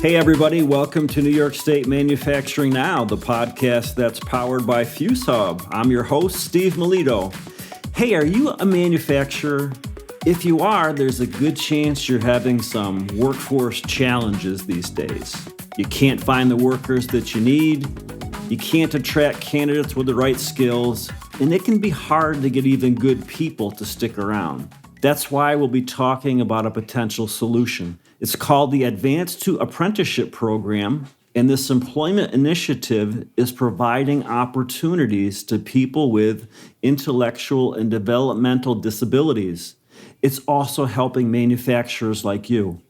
Hey everybody, welcome to New York State Manufacturing Now, the podcast that's powered by FuseHub. I'm your host, Steve Melito. Hey, are you a manufacturer? If you are, there's a good chance you're having some workforce challenges these days. You can't find the workers that you need, you can't attract candidates with the right skills, and it can be hard to get even good people to stick around. That's why we'll be talking about a potential solution. It's called the Advanced to Apprenticeship Program, and this employment initiative is providing opportunities to people with intellectual and developmental disabilities. It's also helping manufacturers like you.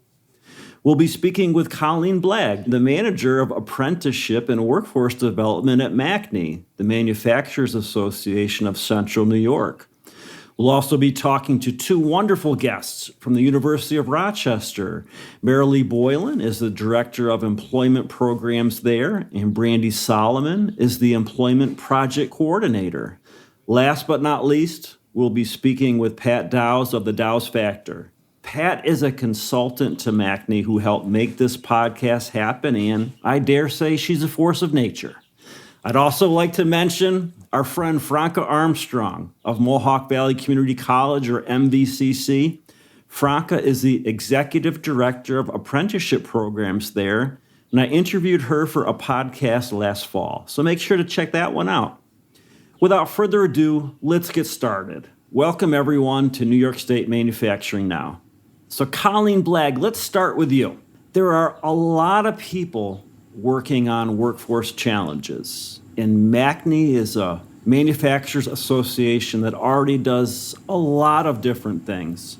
We'll be speaking with Colleen Blagg, the manager of apprenticeship and workforce development at MACNY, the Manufacturers Association of Central New York. We'll also be talking to two wonderful guests from the University of Rochester. Marilee Boylan is the Director of Employment Programs there, and Brandy Solomon is the Employment Project Coordinator. Last but not least, we'll be speaking with Pat Dowse of the Dowse Factor. Pat is a consultant to MACNY who helped make this podcast happen, and I dare say she's a force of nature. I'd also like to mention our friend Franca Armstrong of Mohawk Valley Community College, or MVCC. Franca is the Executive Director of Apprenticeship Programs there, and I interviewed her for a podcast last fall, so make sure to check that one out. Without further ado, let's get started. Welcome everyone to New York State Manufacturing Now. So Colleen Blagg, let's start with you. There are a lot of people working on workforce challenges. And MACNY is a manufacturers association that already does a lot of different things.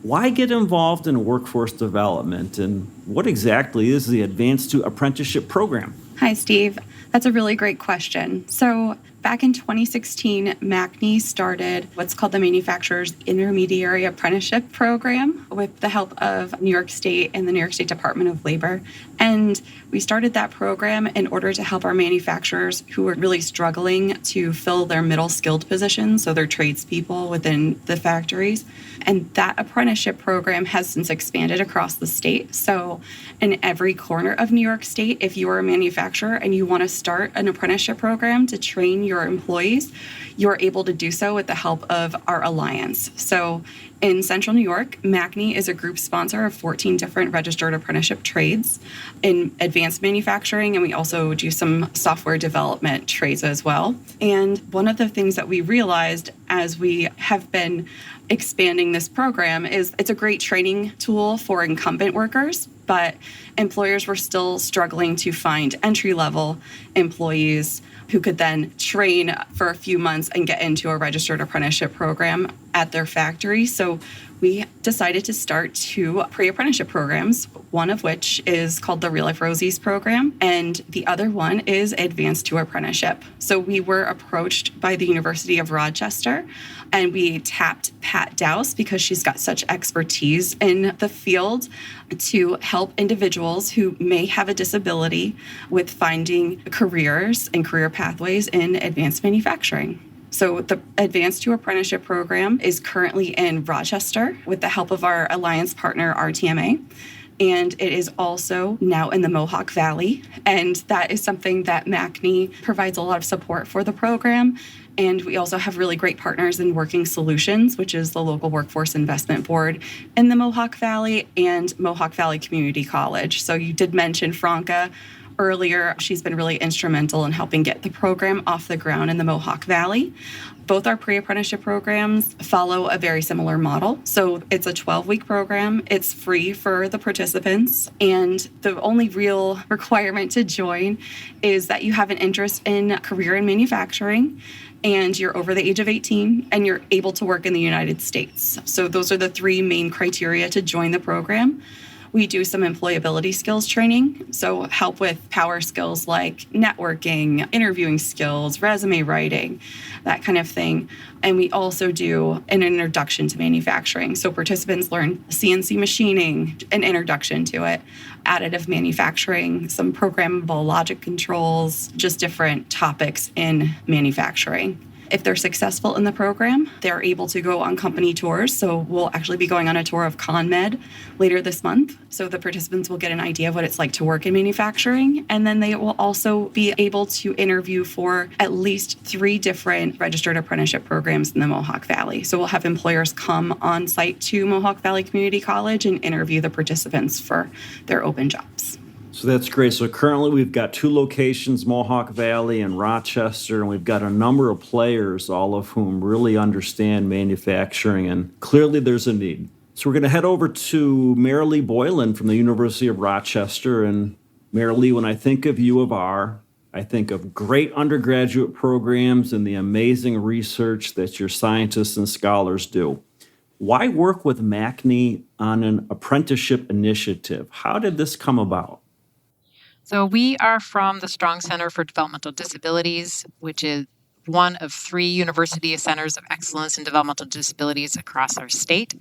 Why get involved in workforce development, and what exactly is the Advanced to Apprenticeship Program? Hi, Steve. That's a really great question. So back in 2016, MACNY started what's called the Manufacturers Intermediary Apprenticeship Program with the help of New York State and the New York State Department of Labor. And we started that program in order to help our manufacturers who were really struggling to fill their middle skilled positions, so their tradespeople within the factories. And that apprenticeship program has since expanded across the state. So in every corner of New York State, if you are a manufacturer and you want to start an apprenticeship program to train your employees, you're able to do so with the help of our alliance. So in Central New York, MACNY is a group sponsor of 14 different registered apprenticeship trades in advanced manufacturing, and we also do some software development trades as well. And one of the things that we realized as we have been expanding this program is it's a great training tool for incumbent workers, but employers were still struggling to find entry-level employees who could then train for a few months and get into a registered apprenticeship program at their factory. So we decided to start two pre-apprenticeship programs, one of which is called the Real Life Rosies program, and the other one is Advanced to Apprenticeship. So we were approached by the University of Rochester, and we tapped Pat Dowse because she's got such expertise in the field to help individuals who may have a disability with finding careers and career pathways in advanced manufacturing. So the Advanced to Apprenticeship program is currently in Rochester with the help of our alliance partner, RTMA. And it is also now in the Mohawk Valley. And that is something that MACNY provides a lot of support for the program. And we also have really great partners in Working Solutions, which is the local workforce investment board in the Mohawk Valley, and Mohawk Valley Community College. So you did mention Franca earlier. She's been really instrumental in helping get the program off the ground in the Mohawk Valley. Both our pre-apprenticeship programs follow a very similar model. So it's a 12-week program. It's free for the participants. And the only real requirement to join is that you have an interest in career in manufacturing, and you're over the age of 18, and you're able to work in the United States. So those are the three main criteria to join the program. We do some employability skills training, so help with power skills like networking, interviewing skills, resume writing, that kind of thing. And we also do an introduction to manufacturing. So participants learn CNC machining, an introduction to it, additive manufacturing, some programmable logic controls, just different topics in manufacturing. If they're successful in the program, they're able to go on company tours. So we'll actually be going on a tour of ConMed later this month. So the participants will get an idea of what it's like to work in manufacturing. And then they will also be able to interview for at least 3 different registered apprenticeship programs in the Mohawk Valley. So we'll have employers come on site to Mohawk Valley Community College and interview the participants for their open jobs. So that's great. So currently we've got 2 locations, Mohawk Valley and Rochester, and we've got a number of players, all of whom really understand manufacturing, and clearly there's a need. So we're going to head over to Marilee Boylan from the University of Rochester. And Marilee, when I think of U of R, I think of great undergraduate programs and the amazing research that your scientists and scholars do. Why work with MACNY on an apprenticeship initiative? How did this come about? So we are from the Strong Center for Developmental Disabilities, which is one of 3 university centers of excellence in developmental disabilities across our state.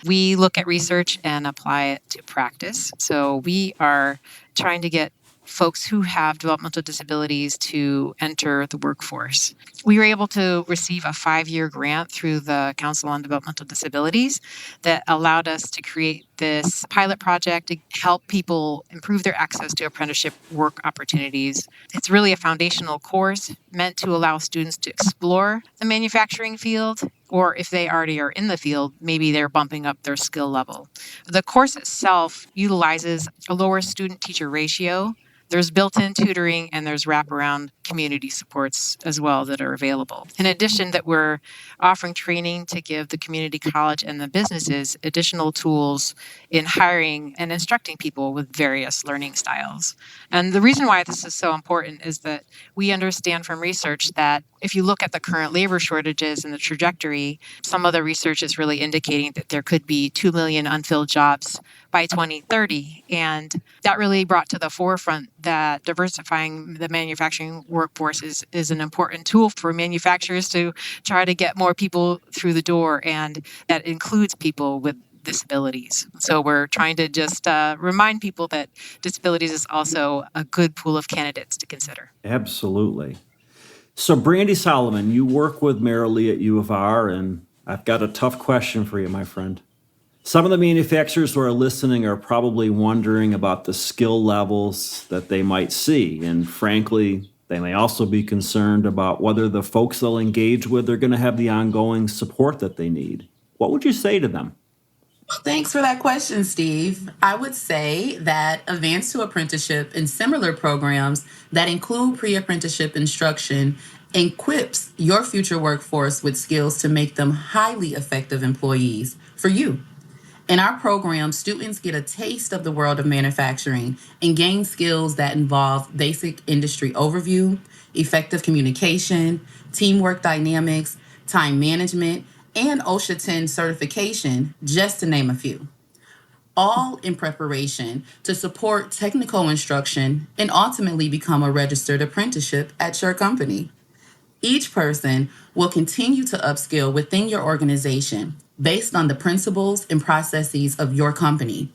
We look at research and apply it to practice. So we are trying to get folks who have developmental disabilities to enter the workforce. We were able to receive a 5-year grant through the Council on Developmental Disabilities that allowed us to create this pilot project to help people improve their access to apprenticeship work opportunities. It's really a foundational course meant to allow students to explore the manufacturing field, or if they already are in the field, maybe they're bumping up their skill level. The course itself utilizes a lower student-teacher ratio. There's built-in tutoring and there's wraparound community supports as well that are available. In addition, that we're offering training to give the community college and the businesses additional tools in hiring and instructing people with various learning styles. And the reason why this is so important is that we understand from research that if you look at the current labor shortages and the trajectory, some of the research is really indicating that there could be 2 million unfilled jobs by 2030. And that really brought to the forefront that diversifying the manufacturing workforce is an important tool for manufacturers to try to get more people through the door, and that includes people with disabilities. So we're trying to just remind people that disabilities is also a good pool of candidates to consider. Absolutely. So Brandy Solomon, you work with Marilee at U of R, and I've got a tough question for you, my friend. Some of the manufacturers who are listening are probably wondering about the skill levels that they might see. And frankly, they may also be concerned about whether the folks they'll engage with are going to have the ongoing support that they need. What would you say to them? Thanks for that question, Steve. I would say that advanced to apprenticeship and similar programs that include pre-apprenticeship instruction equips your future workforce with skills to make them highly effective employees for you. In our program, students get a taste of the world of manufacturing and gain skills that involve basic industry overview, effective communication, teamwork dynamics, time management, and OSHA 10 certification, just to name a few. All in preparation to support technical instruction and ultimately become a registered apprenticeship at your company. Each person will continue to upskill within your organization based on the principles and processes of your company.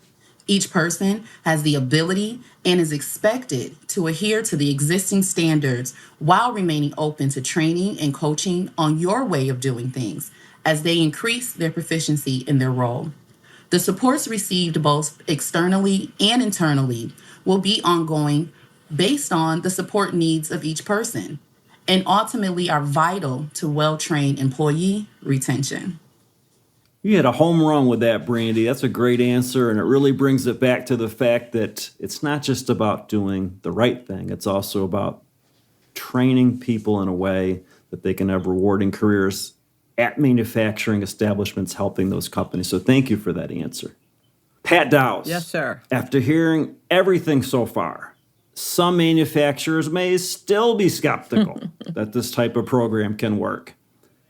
Each person has the ability and is expected to adhere to the existing standards while remaining open to training and coaching on your way of doing things as they increase their proficiency in their role. The supports received both externally and internally will be ongoing based on the support needs of each person, and ultimately are vital to well-trained employee retention. You had a home run with that, Brandy. That's a great answer, and it really brings it back to the fact that it's not just about doing the right thing. It's also about training people in a way that they can have rewarding careers at manufacturing establishments, helping those companies. So thank you for that answer. Pat Dowse. Yes, sir. After hearing everything so far, some manufacturers may still be skeptical that this type of program can work.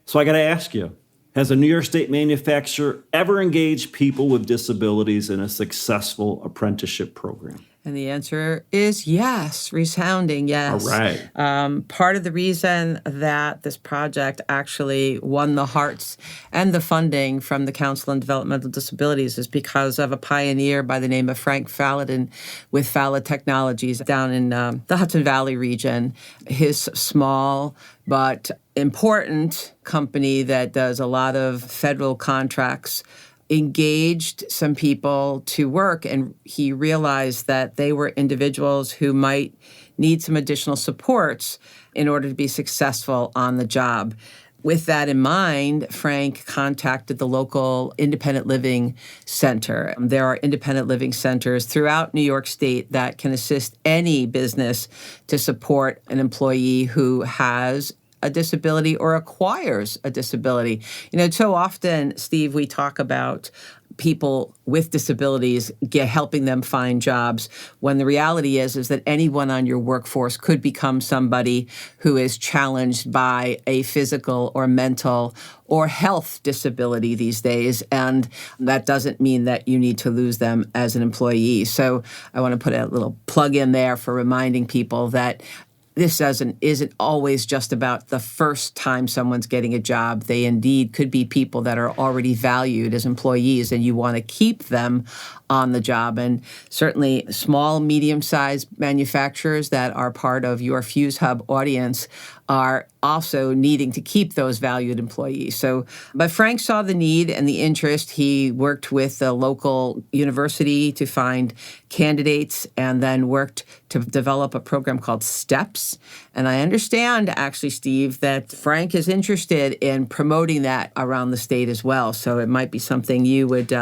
So I got to ask you, has a New York State manufacturer ever engaged people with disabilities in a successful apprenticeship program? And the answer is yes, resounding yes. All right. Part of the reason that this project actually won the hearts and the funding from the Council on Developmental Disabilities is because of a pioneer by the name of Frank Falladin with Fallad Technologies down in the Hudson Valley region. His small but important company that does a lot of federal contracts engaged some people to work, and he realized that they were individuals who might need some additional supports in order to be successful on the job. With that in mind, Frank contacted the local independent living center. There are independent living centers throughout New York State that can assist any business to support an employee who has a disability or acquires a disability. So often, Steve, we talk about people with disabilities helping them find jobs, when the reality is that anyone on your workforce could become somebody who is challenged by a physical or mental or health disability these days, and that doesn't mean that you need to lose them as an employee. So I want to put a little plug in there for reminding people that this isn't always just about the first time someone's getting a job. They indeed could be people that are already valued as employees, and you want to keep them on the job. And certainly small, medium-sized manufacturers that are part of your Fuse Hub audience are also needing to keep those valued employees. But Frank saw the need and the interest. He worked with the local university to find candidates and then worked to develop a program called STEPS. And I understand, actually, Steve, that Frank is interested in promoting that around the state as well. So it might be something you would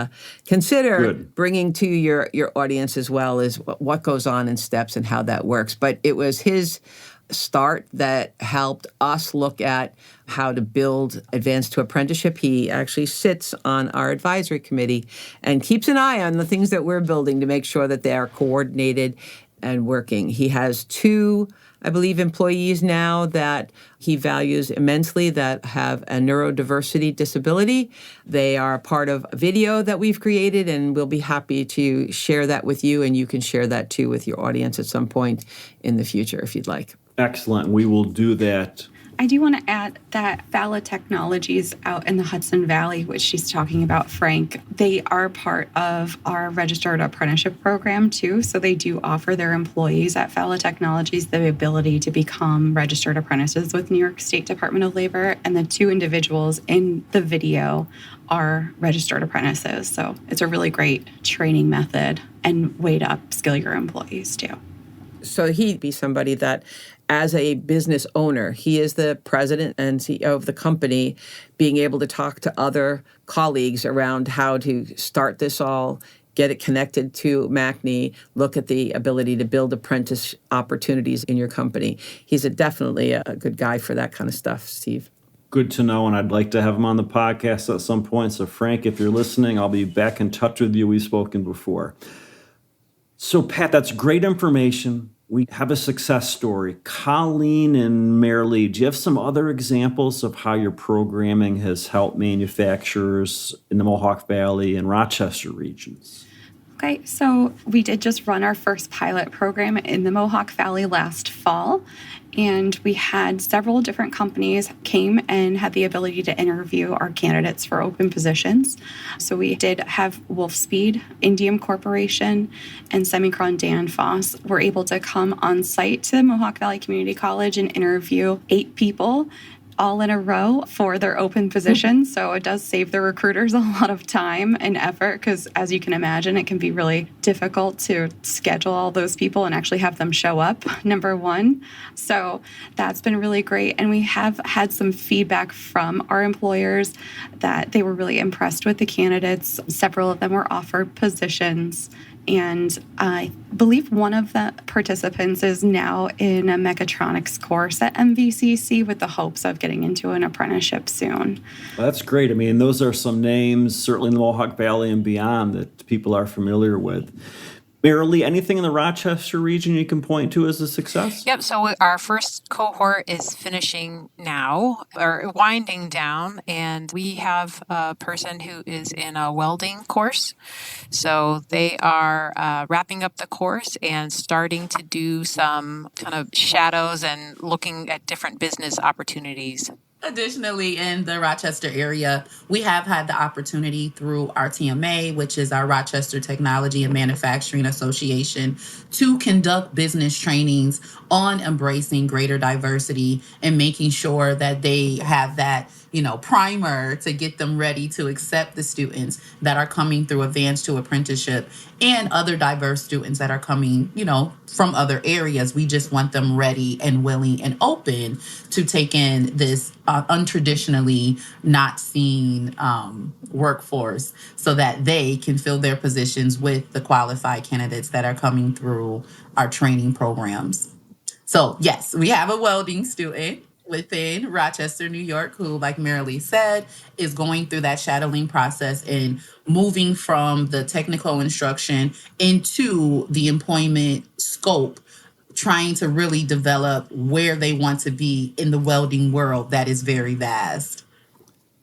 consider bringing to your audience as well, as what goes on in STEPS and how that works. But it was his start that helped us look at how to build advanced to apprenticeship. He actually sits on our advisory committee and keeps an eye on the things that we're building to make sure that they are coordinated and working. He has 2, I believe, employees now that he values immensely that have a neurodiversity disability. They are part of a video that we've created, and we'll be happy to share that with you, and you can share that too with your audience at some point in the future if you'd like. Excellent. We will do that. I do want to add that Fallad Technologies out in the Hudson Valley, which she's talking about, Frank, they are part of our registered apprenticeship program too. So they do offer their employees at Fallad Technologies the ability to become registered apprentices with New York State Department of Labor. And the 2 individuals in the video are registered apprentices. So it's a really great training method and way to upskill your employees too. So he'd be somebody that, as a business owner, he is the president and CEO of the company, being able to talk to other colleagues around how to start this all, get it connected to MACNY, look at the ability to build apprentice opportunities in your company. He's definitely a good guy for that kind of stuff, Steve. Good to know, and I'd like to have him on the podcast at some point. So, Frank, if you're listening, I'll be back in touch with you. We've spoken before. So, Pat, that's great information. We have a success story. Colleen and Marilee, do you have some other examples of how your programming has helped manufacturers in the Mohawk Valley and Rochester regions? Okay, so we did just run our first pilot program in the Mohawk Valley last fall, and we had several different companies came and had the ability to interview our candidates for open positions. So we did have Wolfspeed, Indium Corporation, and Semicron Danfoss were able to come on site to Mohawk Valley Community College and interview 8 people all in a row for their open positions. So it does save the recruiters a lot of time and effort because, as you can imagine, it can be really difficult to schedule all those people and actually have them show up, number one. So that's been really great. And we have had some feedback from our employers that they were really impressed with the candidates. Several of them were offered positions. And I believe one of the participants is now in a mechatronics course at MVCC with the hopes of getting into an apprenticeship soon. Well, that's great. I mean, those are some names, certainly in the Mohawk Valley and beyond, that people are familiar with. Marilee, anything in the Rochester region you can point to as a success? Yep. So our first cohort is finishing now or winding down, and we have a person who is in a welding course. So they are wrapping up the course and starting to do some kind of shadows and looking at different business opportunities. Additionally, in the Rochester area, we have had the opportunity through RTMA, which is our Rochester Technology and Manufacturing Association, to conduct business trainings on embracing greater diversity and making sure that they have that, primer to get them ready to accept the students that are coming through advanced to apprenticeship and other diverse students that are coming, from other areas. We just want them ready and willing and open to take in this untraditionally not seen workforce so that they can fill their positions with the qualified candidates that are coming through our training programs. So yes, we have a welding student within Rochester, New York, who, like Marilee said, is going through that shadowing process and moving from the technical instruction into the employment scope, trying to really develop where they want to be in the welding world that is very vast.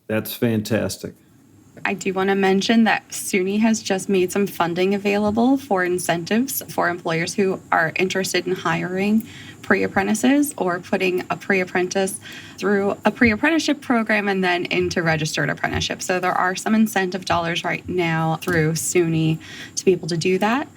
That's fantastic. I do want to mention that SUNY has just made some funding available for incentives for employers who are interested in hiring pre-apprentices or putting a pre-apprentice through a pre-apprenticeship program and then into registered apprenticeship. So there are some incentive dollars right now through SUNY to be able to do that.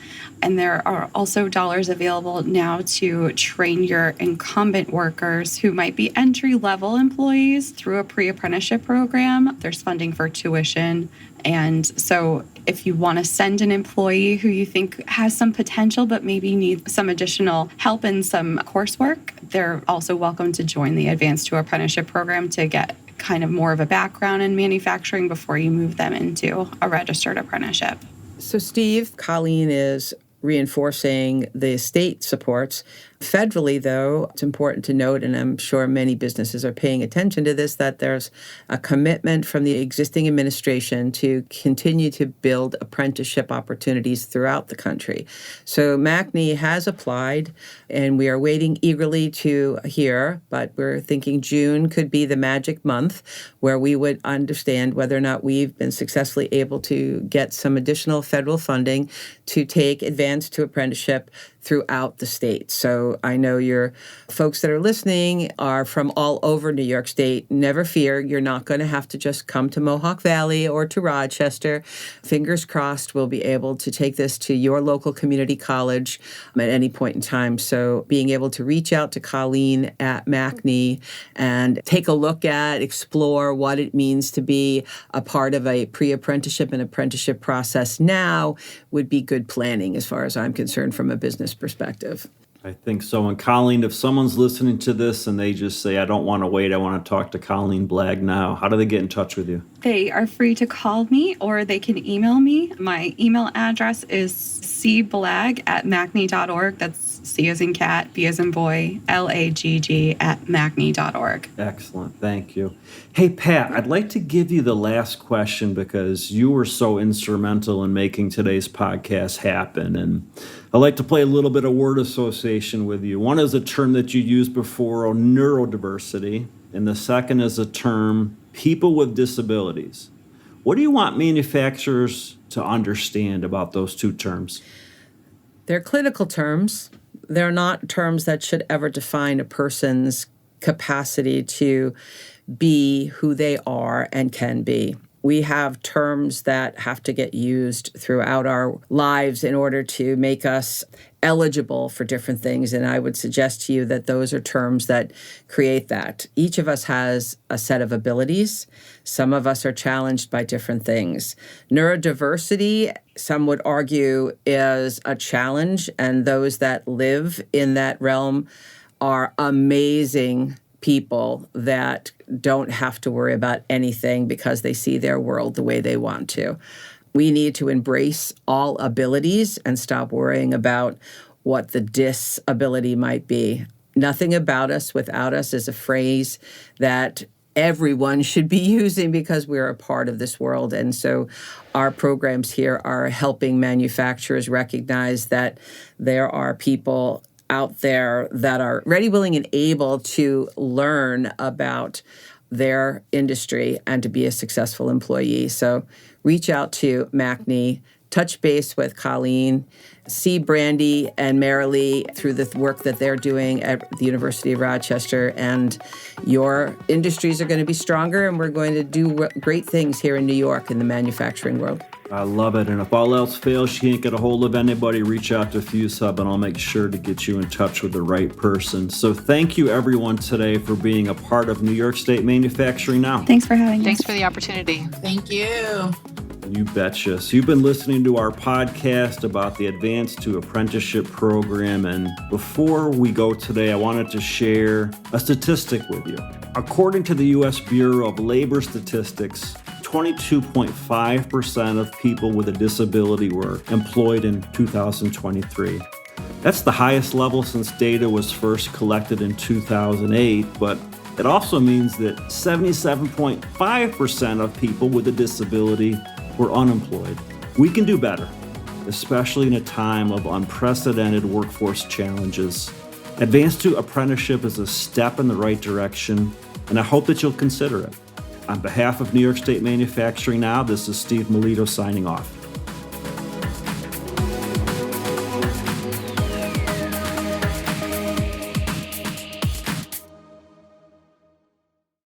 And there are also dollars available now to train your incumbent workers who might be entry-level employees through a pre-apprenticeship program. There's funding for tuition. And so if you want to send an employee who you think has some potential but maybe needs some additional help in some coursework, they're also welcome to join the Advanced to Apprenticeship program to get kind of more of a background in manufacturing before you move them into a registered apprenticeship. So, Steve, Colleen is reinforcing the state supports. Federally, though, it's important to note, and I'm sure many businesses are paying attention to this, that there's a commitment from the existing administration to continue to build apprenticeship opportunities throughout the country. So MACNY has applied, and we are waiting eagerly to hear, but we're thinking June could be the magic month where we would understand whether or not we've been successfully able to get some additional federal funding to take advanced to apprenticeship throughout the state. So I know your folks that are listening are from all over New York State. Never fear, you're not going to have to just come to Mohawk Valley or to Rochester. Fingers crossed, we'll be able to take this to your local community college at any point in time. So being able to reach out to Colleen at MACNY and take a look at, explore what it means to be a part of a pre-apprenticeship and apprenticeship process now would be good planning as far as I'm concerned from a business perspective. I think so. And Colleen, if someone's listening to this and they just say, I don't want to wait, I want to talk to Colleen Blagg now, how do they get in touch with you? They are free to call me or they can email me. My email address is cblagg@macny.org. That's C as in cat, B as in boy, LAGG@macny.org. Excellent. Thank you. Hey, Pat, I'd like to give you the last question because you were so instrumental in making today's podcast happen. And I'd like to play a little bit of word association with you. One is a term that you used before, neurodiversity, and the second is a term, people with disabilities. What do you want manufacturers to understand about those two terms? They're clinical terms. They're not terms that should ever define a person's capacity to be who they are and can be. We have terms that have to get used throughout our lives in order to make us eligible for different things. And I would suggest to you that those are terms that create that. Each of us has a set of abilities. Some of us are challenged by different things. Neurodiversity, some would argue, is a challenge. And those that live in that realm are amazing people that don't have to worry about anything because they see their world the way they want to. We need to embrace all abilities and stop worrying about what the disability might be. Nothing about us without us is a phrase that everyone should be using because we're a part of this world. And so our programs here are helping manufacturers recognize that there are people out there that are ready, willing, and able to learn about their industry and to be a successful employee. So reach out to MACNY, touch base with Colleen, see Brandy and Marilee through the work that they're doing at the University of Rochester, and your industries are going to be stronger, and we're going to do great things here in New York in the manufacturing world. I love it. And if all else fails, you can't get a hold of anybody, reach out to FuseHub, and I'll make sure to get you in touch with the right person. So thank you, everyone, today for being a part of New York State Manufacturing Now. Thanks for having us. Thanks for the opportunity. Thank you. You betcha. So you've been listening to our podcast about the Advanced to Apprenticeship program. And before we go today, I wanted to share a statistic with you. According to the U.S. Bureau of Labor Statistics, 22.5% of people with a disability were employed in 2023. That's the highest level since data was first collected in 2008, but it also means that 77.5% of people with a disability were unemployed. We can do better, especially in a time of unprecedented workforce challenges. Advanced to Apprenticeship is a step in the right direction, and I hope that you'll consider it. On behalf of New York State Manufacturing Now, this is Steve Melito signing off.